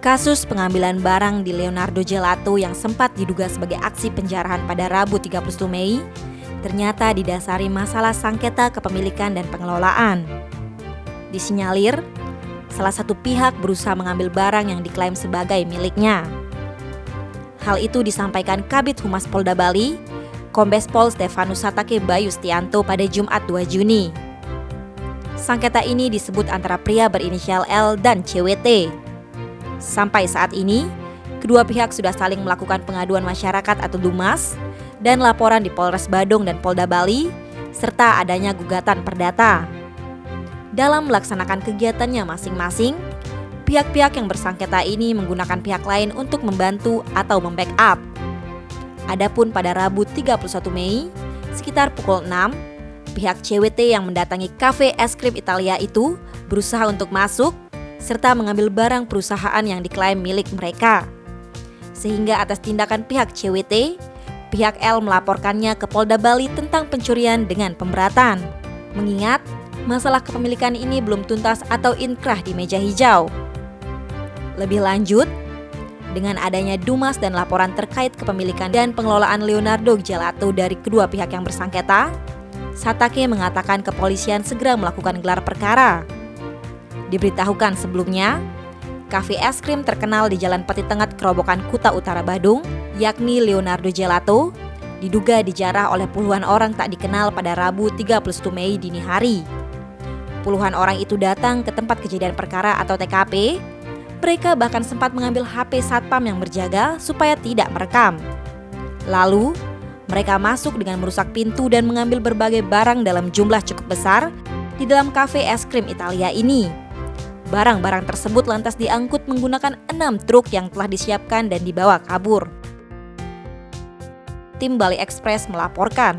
Kasus pengambilan barang di Leonardo Gelato yang sempat diduga sebagai aksi penjarahan pada Rabu 31 Mei ternyata didasari masalah sengketa kepemilikan dan pengelolaan. Disinyalir, salah satu pihak berusaha mengambil barang yang diklaim sebagai miliknya. Hal itu disampaikan Kabid Humas Polda Bali, Kombes Pol Stefanus Satake Bayu Stianto pada Jumat 2 Juni. Sengketa ini disebut antara pria berinisial L dan CWT. Sampai saat ini, kedua pihak sudah saling melakukan pengaduan masyarakat atau DUMAS dan laporan di Polres Badung dan Polda Bali, serta adanya gugatan perdata. Dalam melaksanakan kegiatannya masing-masing, pihak-pihak yang bersengketa ini menggunakan pihak lain untuk membantu atau membackup. Adapun pada Rabu 31 Mei, sekitar pukul 6, pihak CWT yang mendatangi kafe es krim Italia itu berusaha untuk masuk serta mengambil barang perusahaan yang diklaim milik mereka. Sehingga atas tindakan pihak CWT, pihak L melaporkannya ke Polda Bali tentang pencurian dengan pemberatan. Mengingat masalah kepemilikan ini belum tuntas atau inkrah di meja hijau. Lebih lanjut, dengan adanya DUMAS dan laporan terkait kepemilikan dan pengelolaan Leonardo Gelato dari kedua pihak yang bersengketa, Satake mengatakan kepolisian segera melakukan gelar perkara. Diberitahukan sebelumnya, kafe es krim terkenal di Jalan Peti Tengah Kerobokan Kuta Utara Badung, yakni Leonardo Gelato, diduga dijarah oleh puluhan orang tak dikenal pada Rabu 31 Mei dini hari. Puluhan orang itu datang ke tempat kejadian perkara atau TKP. Mereka bahkan sempat mengambil HP satpam yang berjaga supaya tidak merekam. Lalu, mereka masuk dengan merusak pintu dan mengambil berbagai barang dalam jumlah cukup besar di dalam kafe es krim Italia ini. Barang-barang tersebut lantas diangkut menggunakan 6 truk yang telah disiapkan dan dibawa kabur. Tim Bali Express melaporkan.